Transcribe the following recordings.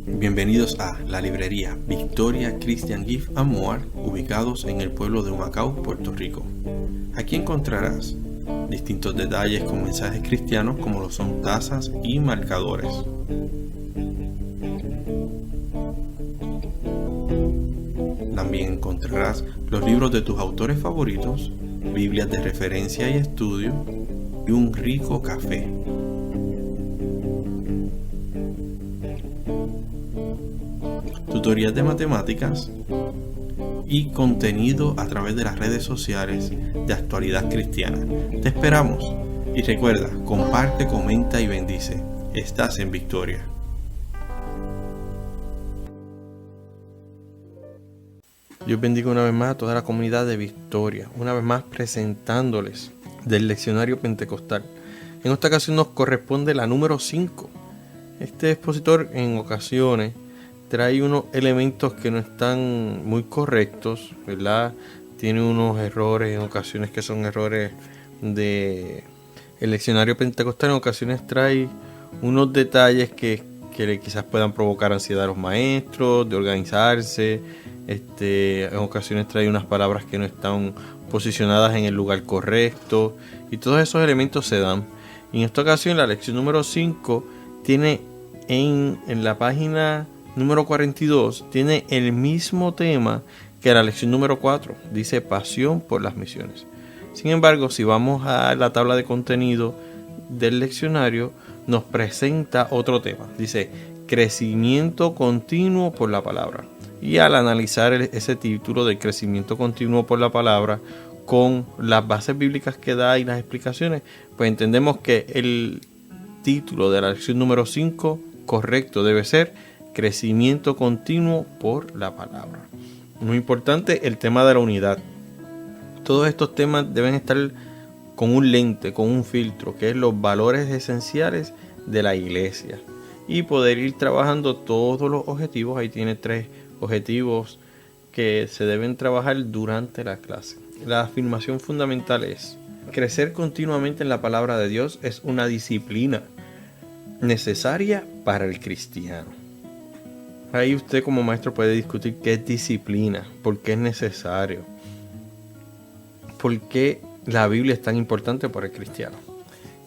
Bienvenidos a la librería Victoria Christian Gift and More, ubicados en el pueblo de Humacao, Puerto Rico. Aquí encontrarás distintos detalles con mensajes cristianos como lo son tazas y marcadores. También encontrarás los libros de tus autores favoritos, Biblias de referencia y estudio y un rico café. Tutorías de matemáticas y contenido a través de las redes sociales de actualidad cristiana. Te esperamos y recuerda, comparte, comenta y bendice. Estás en Victoria. Dios bendiga una vez más a toda la comunidad de Victoria, una vez más presentándoles del leccionario pentecostal. En esta ocasión nos corresponde la número 5. Este expositor en ocasiones trae unos elementos que no están muy correctos, ¿verdad? Tiene unos errores en ocasiones que son errores de el leccionario pentecostal. En ocasiones trae unos detalles que quizás puedan provocar ansiedad a los maestros, de organizarse. En ocasiones trae unas palabras que no están posicionadas en el lugar correcto. Y todos esos elementos se dan. Y en esta ocasión la lección número 5 tiene en la página número 42 tiene el mismo tema que la lección número 4. Dice pasión por las misiones. Sin embargo, si vamos a la tabla de contenido del leccionario, nos presenta otro tema. Dice crecimiento continuo por la palabra. Y al analizar ese título de crecimiento continuo por la palabra con las bases bíblicas que da y las explicaciones, pues entendemos que el título de la lección número 5 correcto debe ser crecimiento continuo por la palabra. Muy importante el tema de la unidad. Todos estos temas deben estar con un lente, con un filtro, que es los valores esenciales de la iglesia. Y poder ir trabajando todos los objetivos. Ahí tiene 3 objetivos que se deben trabajar durante la clase. La afirmación fundamental es: crecer continuamente en la palabra de Dios es una disciplina necesaria para el cristiano. Ahí usted como maestro puede discutir qué es disciplina, por qué es necesario, por qué la Biblia es tan importante para el cristiano.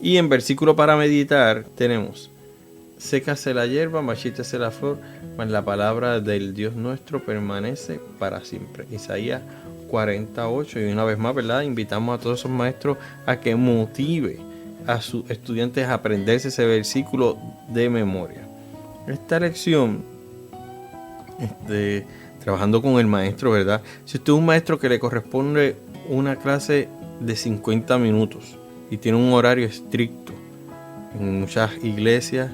Y en versículo para meditar tenemos: sécase la hierba, marchítese la flor, mas la palabra del Dios nuestro permanece para siempre. Isaías 48. Y una vez más, ¿verdad? Invitamos a todos esos maestros a que motive a sus estudiantes a aprenderse ese versículo de memoria. Esta lección, trabajando con el maestro, ¿verdad? Si usted es un maestro que le corresponde una clase de 50 minutos y tiene un horario estricto, en muchas iglesias,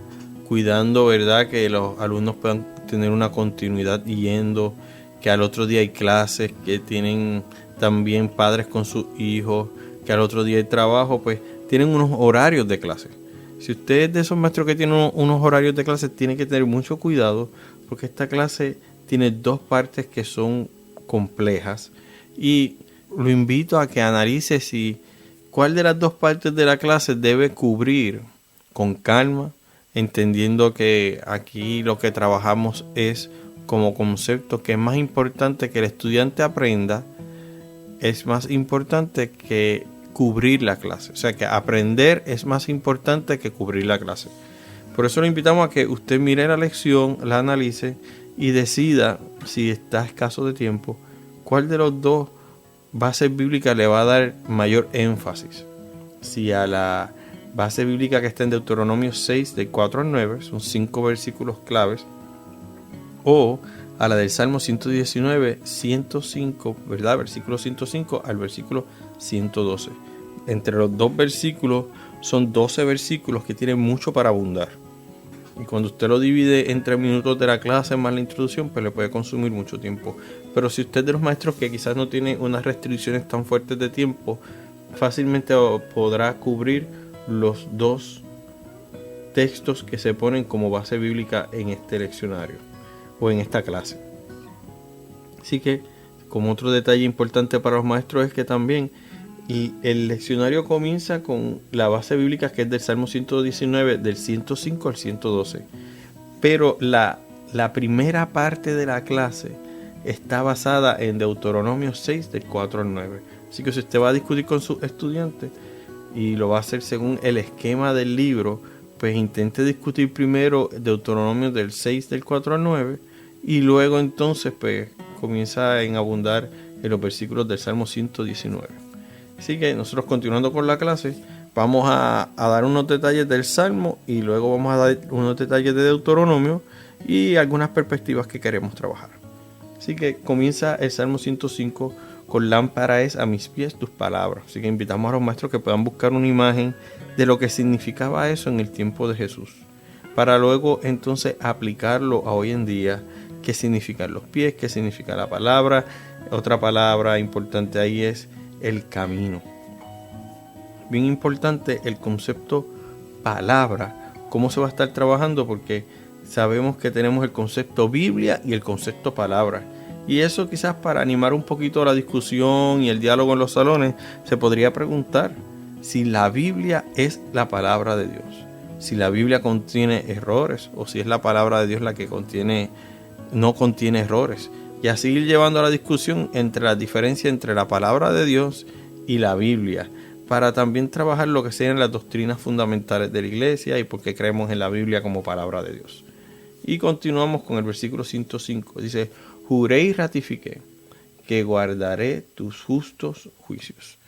cuidando, ¿verdad?, que los alumnos puedan tener una continuidad yendo, que al otro día hay clases, que tienen también padres con sus hijos, que al otro día hay trabajo, pues tienen unos horarios de clase. Si usted es de esos maestros que tienen unos horarios de clase, tiene que tener mucho cuidado, porque esta clase tiene 2 partes que son complejas, y lo invito a que analice cuál de las 2 partes de la clase debe cubrir con calma, entendiendo que aquí lo que trabajamos es como concepto que es más importante que el estudiante aprenda, es más importante que cubrir la clase. O sea que aprender es más importante que cubrir la clase. Por eso le invitamos a que usted mire la lección, la analice y decida, si está escaso de tiempo, cuál de los 2 bases bíblicas le va a dar mayor énfasis. Si a la base bíblica que está en Deuteronomio 6, del 4 al 9, son 5 versículos claves, o a la del Salmo 119, 105, ¿verdad? Versículo 105 al versículo 112. Entre los 2 versículos son 12 versículos que tienen mucho para abundar. Y cuando usted lo divide en 3 minutos de la clase más la introducción, pues le puede consumir mucho tiempo. Pero si usted es de los maestros que quizás no tiene unas restricciones tan fuertes de tiempo, fácilmente podrá cubrir los 2 textos que se ponen como base bíblica en este leccionario o en esta clase. Así que, como otro detalle importante para los maestros, es que también el leccionario comienza con la base bíblica, que es del Salmo 119, del 105 al 112. Pero la primera parte de la clase está basada en Deuteronomio 6, del 4 al 9. Así que si usted va a discutir con sus estudiantes y lo va a hacer según el esquema del libro, pues intente discutir primero Deuteronomio del 6, del 4 al 9, y luego entonces pues comienza en abundar en los versículos del Salmo 119. Así que nosotros, continuando con la clase, vamos a dar unos detalles del Salmo y luego vamos a dar unos detalles de Deuteronomio y algunas perspectivas que queremos trabajar. Así que comienza el Salmo 105 con: lámpara es a mis pies tus palabras. Así que invitamos a los maestros que puedan buscar una imagen de lo que significaba eso en el tiempo de Jesús, para luego entonces aplicarlo a hoy en día. ¿Qué significan los pies? ¿Qué significa la palabra? Otra palabra importante ahí es el camino. Bien importante el concepto palabra, cómo se va a estar trabajando, porque sabemos que tenemos el concepto Biblia y el concepto palabra. Y eso, quizás para animar un poquito la discusión y el diálogo en los salones, se podría preguntar si la Biblia es la palabra de Dios, si la Biblia contiene errores o si es la palabra de Dios la que no contiene errores. Y así ir llevando la discusión entre la diferencia entre la palabra de Dios y la Biblia, para también trabajar lo que sean las doctrinas fundamentales de la iglesia y por qué creemos en la Biblia como palabra de Dios. Y continuamos con el versículo 105. Dice: juré y ratifiqué que guardaré tus justos juicios.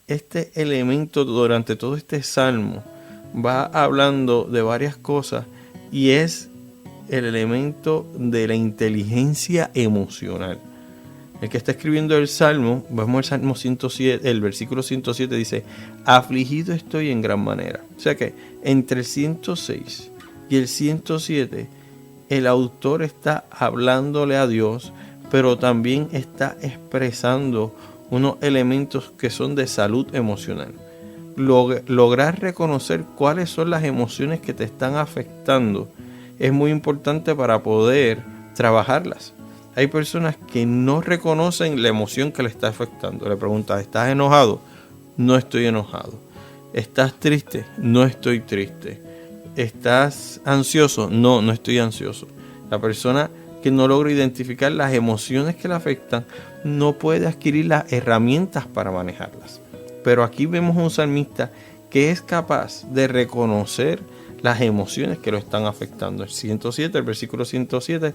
Este elemento durante todo este salmo va hablando de varias cosas, y es el elemento de la inteligencia emocional. El que está escribiendo el salmo, vemos el Salmo 107, el versículo 107 dice: afligido estoy en gran manera. O sea que entre el 106 y el 107 el autor está hablándole a Dios, pero también está expresando unos elementos que son de salud emocional. Lograr reconocer cuáles son las emociones que te están afectando es muy importante para poder trabajarlas. Hay personas que no reconocen la emoción que le está afectando. Le preguntas: ¿estás enojado? No estoy enojado. ¿Estás triste? No estoy triste. ¿Estás ansioso? No, no estoy ansioso. La persona que no logra identificar las emociones que le afectan no puede adquirir las herramientas para manejarlas. Pero aquí vemos un salmista que es capaz de reconocer las emociones que lo están afectando. El versículo 107,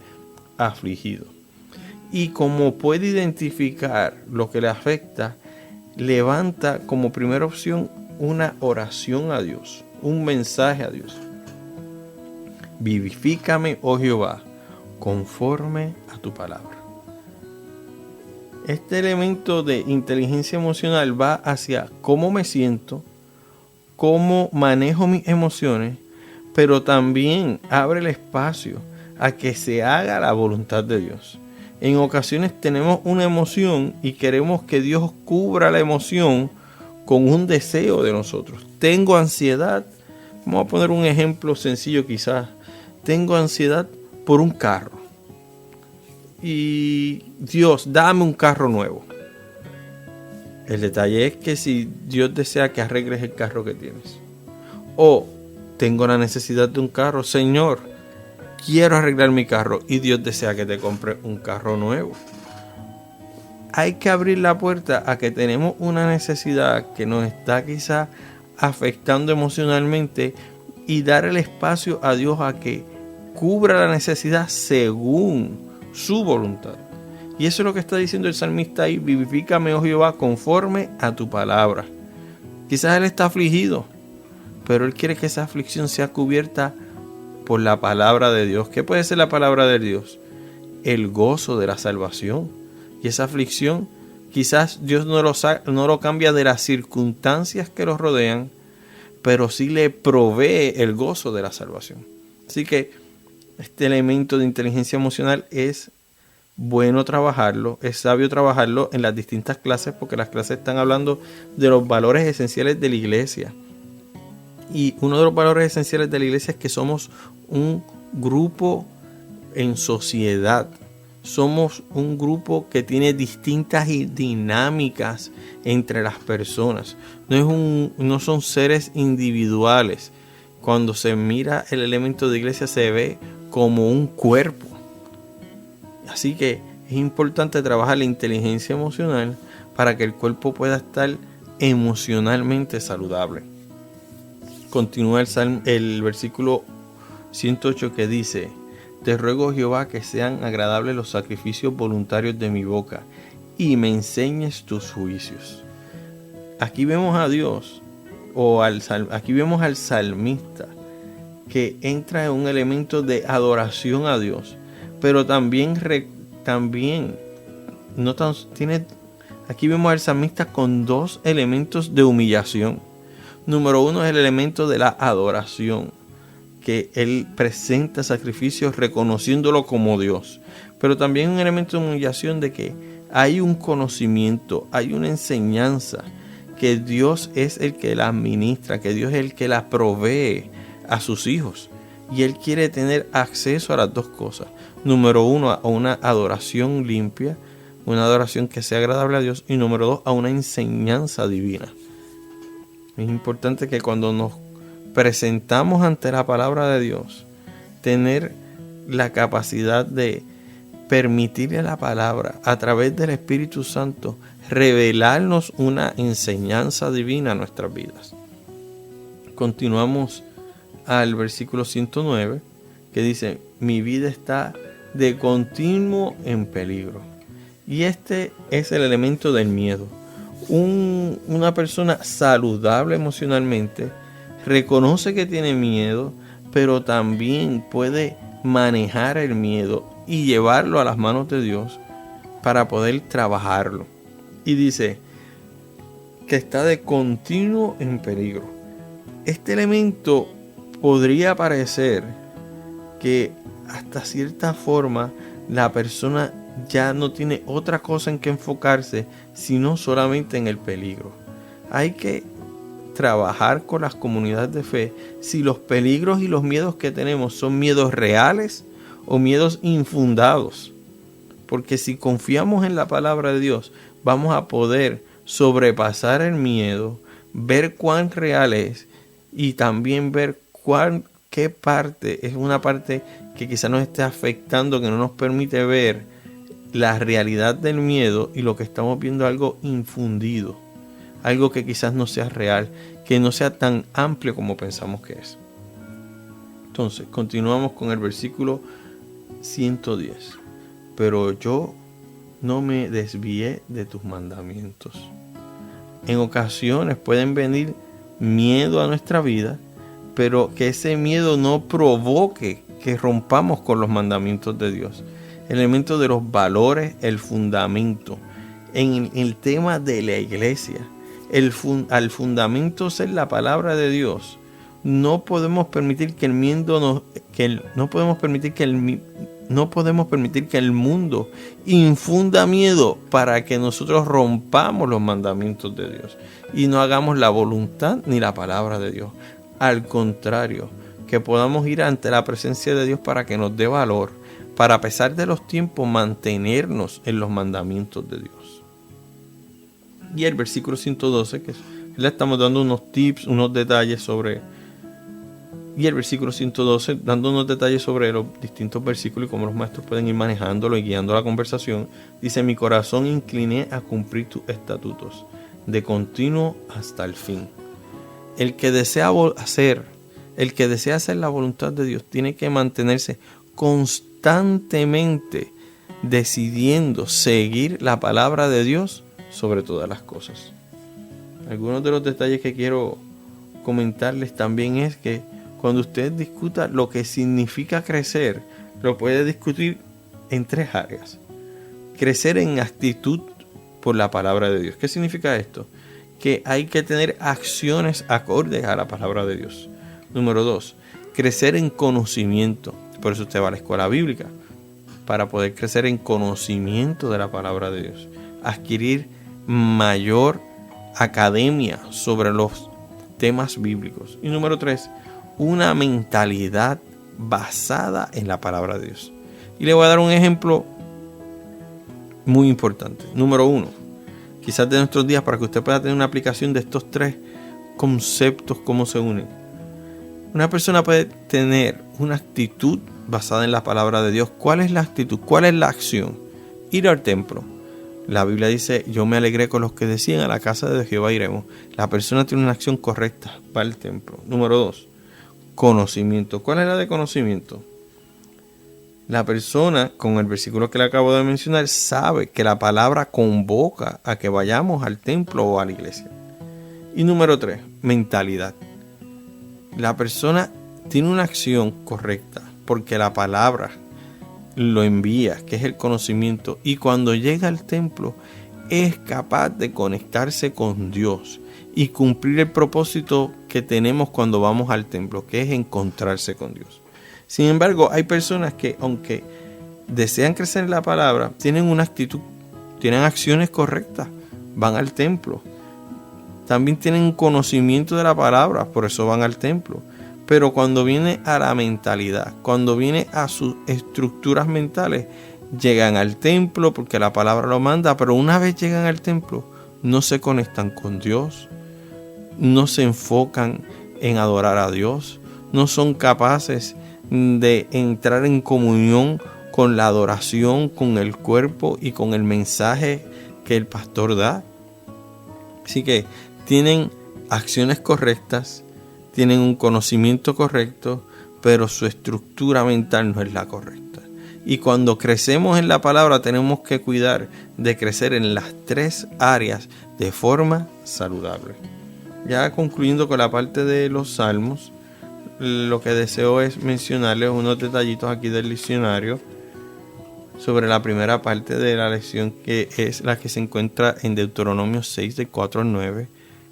afligido. Y como puede identificar lo que le afecta, levanta como primera opción una oración a Dios, un mensaje a Dios. Vivifícame, oh Jehová, conforme a tu palabra. Este elemento de inteligencia emocional va hacia cómo me siento, cómo manejo mis emociones, pero también abre el espacio a que se haga la voluntad de Dios. En ocasiones tenemos una emoción y queremos que Dios cubra la emoción con un deseo de nosotros. Tengo ansiedad. Vamos a poner un ejemplo sencillo quizás. Tengo ansiedad por un carro. Y Dios, dame un carro nuevo. El detalle es que si Dios desea que arregles el carro que tienes. O tengo la necesidad de un carro. Señor, quiero arreglar mi carro, y Dios desea que te compre un carro nuevo. Hay que abrir la puerta a que tenemos una necesidad que nos está quizá afectando emocionalmente, y dar el espacio a Dios a que cubra la necesidad según su voluntad. Y eso es lo que está diciendo el salmista ahí: vivifícame, oh Jehová, conforme a tu palabra. Quizás él está afligido, pero él quiere que esa aflicción sea cubierta por la palabra de Dios. ¿Qué puede ser la palabra de Dios? El gozo de la salvación. Y esa aflicción, quizás Dios no lo cambia de las circunstancias que los rodean, pero sí le provee el gozo de la salvación. Así que este elemento de inteligencia emocional es bueno trabajarlo, es sabio trabajarlo en las distintas clases, porque las clases están hablando de los valores esenciales de la iglesia. Y uno de los valores esenciales de la iglesia es que somos un grupo en sociedad. Somos un grupo que tiene distintas dinámicas entre las personas. No son seres individuales. Cuando se mira el elemento de iglesia, se ve como un cuerpo. Así que es importante trabajar la inteligencia emocional para que el cuerpo pueda estar emocionalmente saludable. Continúa el versículo 108 que dice: Te ruego, Jehová, que sean agradables los sacrificios voluntarios de mi boca y me enseñes tus juicios. Aquí vemos a Dios, aquí vemos al salmista que entra en un elemento de adoración a Dios, pero aquí vemos al salmista con dos elementos de humillación. Número uno es el elemento de la adoración, que él presenta sacrificios reconociéndolo como Dios, pero también un elemento de humillación de que hay un conocimiento, hay una enseñanza, que Dios es el que la administra, que Dios es el que la provee a sus hijos, y él quiere tener acceso a las dos cosas. Número uno, a una adoración limpia, una adoración que sea agradable a Dios, y número dos, a una enseñanza divina. Es importante que cuando nos presentamos ante la palabra de Dios, tener la capacidad de permitirle a la palabra, a través del Espíritu Santo, revelarnos una enseñanza divina a nuestras vidas. Continuamos al versículo 109, que dice: Mi vida está de continuo en peligro. Y este es el elemento del miedo. Una persona saludable emocionalmente reconoce que tiene miedo, pero también puede manejar el miedo y llevarlo a las manos de Dios para poder trabajarlo. Y dice que está de continuo en peligro. Este elemento podría parecer que hasta cierta forma la persona ya no tiene otra cosa en que enfocarse sino solamente en el peligro. Hay que trabajar con las comunidades de fe si los peligros y los miedos que tenemos son miedos reales o miedos infundados. Porque si confiamos en la palabra de Dios, vamos a poder sobrepasar el miedo, ver cuán real es y también ver qué parte es una parte que quizás nos esté afectando, que no nos permite ver la realidad del miedo, y lo que estamos viendo algo infundido, algo que quizás no sea real, que no sea tan amplio como pensamos que es. Entonces, continuamos con el versículo 110. Pero yo no me desvié de tus mandamientos. En ocasiones pueden venir miedo a nuestra vida, pero que ese miedo no provoque que rompamos con los mandamientos de Dios. El elemento de los valores, el fundamento. En el tema de la iglesia, al fundamento ser la palabra de Dios, no podemos permitir que el miedo no podemos permitir que el mundo infunda miedo para que nosotros rompamos los mandamientos de Dios y no hagamos la voluntad ni la palabra de Dios. Al contrario, que podamos ir ante la presencia de Dios para que nos dé valor, para a pesar de los tiempos mantenernos en los mandamientos de Dios. Y el versículo 112, que le estamos dando unos tips, unos detalles sobre... Y el versículo 112, dando unos detalles sobre los distintos versículos y cómo los maestros pueden ir manejándolo y guiando la conversación, dice: Mi corazón incliné a cumplir tus estatutos, de continuo hasta el fin. El que desea hacer la voluntad de Dios tiene que mantenerse constantemente decidiendo seguir la palabra de Dios sobre todas las cosas. Algunos de los detalles que quiero comentarles también es que cuando usted discuta lo que significa crecer, lo puede discutir en tres áreas. Crecer en actitud por la palabra de Dios. ¿Qué significa esto? Que hay que tener acciones acordes a la palabra de Dios. Número 2, crecer en conocimiento. Por eso usted va a la escuela bíblica, para poder crecer en conocimiento de la palabra de Dios. Adquirir mayor academia sobre los temas bíblicos. Y número 3, una mentalidad basada en la palabra de Dios. Y le voy a dar un ejemplo muy importante. Número 1, quizás de nuestros días, para que usted pueda tener una aplicación de estos tres conceptos, cómo se unen. Una persona puede tener una actitud basada en la palabra de Dios. ¿Cuál es la actitud? ¿Cuál es la acción? Ir al templo. La Biblia dice, yo me alegré con los que decían, a la casa de Jehová iremos. La persona tiene una acción correcta para el templo. Número 2, conocimiento. ¿Cuál es la de conocimiento? La persona, con el versículo que le acabo de mencionar, sabe que la palabra convoca a que vayamos al templo o a la iglesia. Y número 3, mentalidad. La persona tiene una acción correcta porque la palabra lo envía, que es el conocimiento, y cuando llega al templo es capaz de conectarse con Dios y cumplir el propósito que tenemos cuando vamos al templo, que es encontrarse con Dios. Sin embargo, hay personas que, aunque desean crecer en la palabra, tienen una actitud, tienen acciones correctas, van al templo, también tienen conocimiento de la palabra, por eso van al templo. Pero cuando viene a la mentalidad, cuando viene a sus estructuras mentales, llegan al templo porque la palabra lo manda, pero una vez llegan al templo, no se conectan con Dios, no se enfocan en adorar a Dios, no son capaces de entrar en comunión con la adoración, con el cuerpo y con el mensaje que el pastor da. Así que tienen acciones correctas, tienen un conocimiento correcto, pero su estructura mental no es la correcta. Y cuando crecemos en la palabra tenemos que cuidar de crecer en las 3 áreas de forma saludable. Ya concluyendo con la parte de los salmos, lo que deseo es mencionarles unos detallitos aquí del diccionario sobre la primera parte de la lección, que es la que se encuentra en Deuteronomio 6, del 4 al 9,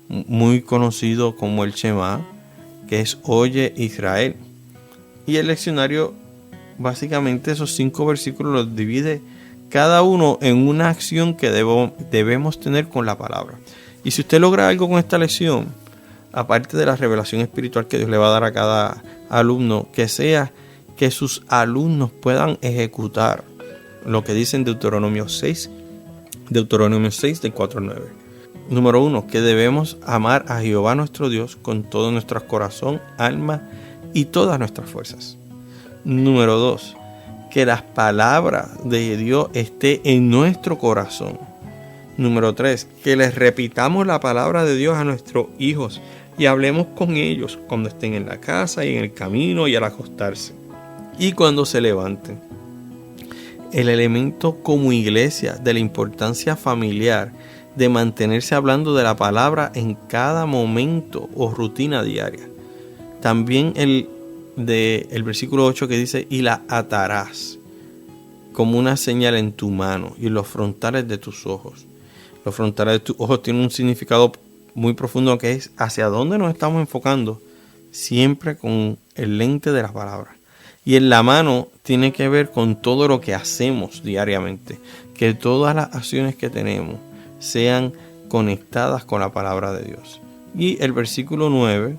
muy conocido como el Shema, que es Oye Israel. Y el leccionario básicamente esos 5 versículos los divide cada uno en una acción que debemos tener con la palabra. Y si usted logra algo con esta lección, aparte de la revelación espiritual que Dios le va a dar a cada alumno, que sea que sus alumnos puedan ejecutar lo que dice en Deuteronomio 6 del 4 al 9. Número 1, que debemos amar a Jehová nuestro Dios con todo nuestro corazón, alma y todas nuestras fuerzas. Número 2, que las palabras de Dios estén en nuestro corazón. Número 3, que les repitamos la palabra de Dios a nuestros hijos y hablemos con ellos cuando estén en la casa y en el camino y al acostarse y cuando se levanten. El elemento como iglesia de la importancia familiar de mantenerse hablando de la palabra en cada momento o rutina diaria. También el versículo 8 que dice, y la atarás como una señal en tu mano y en los frontales de tus ojos. Los frontales de tus ojos tienen un significado muy profundo, que es hacia dónde nos estamos enfocando, siempre con el lente de las palabras. Y en la mano tiene que ver con todo lo que hacemos diariamente, que todas las acciones que tenemos sean conectadas con la palabra de Dios. Y el versículo 9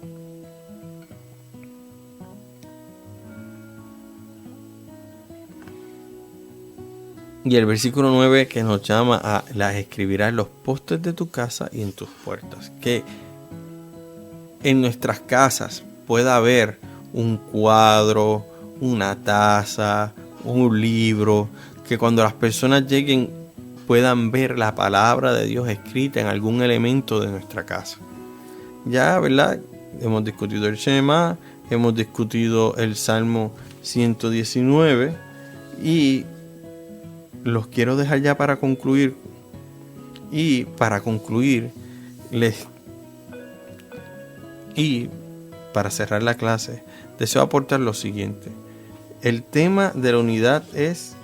que nos llama a las escribirás en los postes de tu casa y en tus puertas. Que en nuestras casas pueda haber un cuadro, una taza, un libro, que cuando las personas lleguen puedan ver la palabra de Dios escrita en algún elemento de nuestra casa. Ya, ¿verdad? Hemos discutido el Shema, hemos discutido el Salmo 119 y los quiero dejar ya para concluir. Y para concluir, para cerrar la clase, deseo aportar lo siguiente. El tema de la unidad es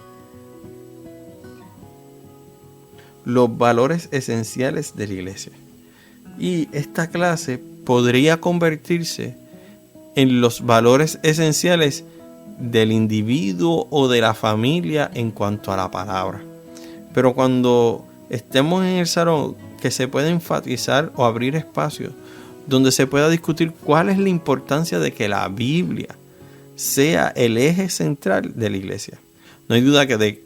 los valores esenciales de la iglesia. Y esta clase podría convertirse en los valores esenciales del individuo o de la familia en cuanto a la palabra. Pero cuando estemos en el salón, que se pueda enfatizar o abrir espacios donde se pueda discutir cuál es la importancia de que la Biblia sea el eje central de la iglesia. No hay duda que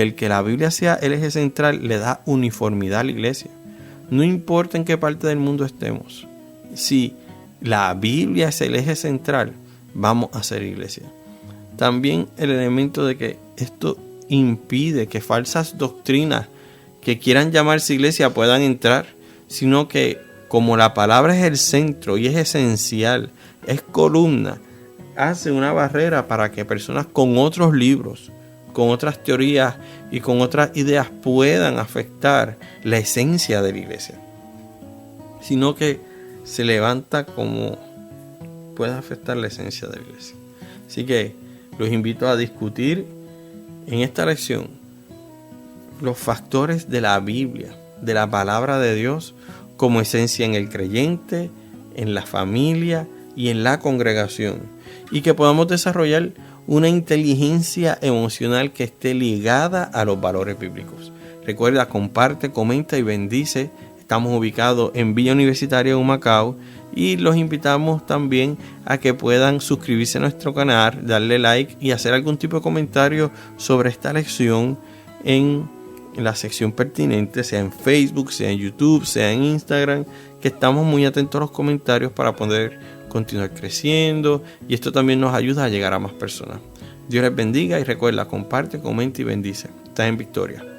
el que la Biblia sea el eje central le da uniformidad a la iglesia. No importa en qué parte del mundo estemos. Si la Biblia es el eje central, vamos a ser iglesia. También el elemento de que esto impide que falsas doctrinas que quieran llamarse iglesia puedan entrar, sino que como la palabra es el centro y es esencial, es columna, hace una barrera para que personas con otros libros, con otras teorías y con otras ideas puedan afectar la esencia de la iglesia, sino que se levanta como puede afectar la esencia de la iglesia. Así que los invito a discutir en esta lección los factores de la Biblia, de la palabra de Dios, como esencia en el creyente, en la familia y en la congregación, y que podamos desarrollar una inteligencia emocional que esté ligada a los valores bíblicos. Recuerda, comparte, comenta y bendice. Estamos ubicados en Villa Universitaria de Humacao y los invitamos también a que puedan suscribirse a nuestro canal, darle like y hacer algún tipo de comentario sobre esta lección en la sección pertinente, sea en Facebook, sea en YouTube, sea en Instagram, que estamos muy atentos a los comentarios para poder continuar creciendo, y esto también nos ayuda a llegar a más personas. Dios les bendiga y recuerda, comparte, comenta y bendice. Estás en victoria.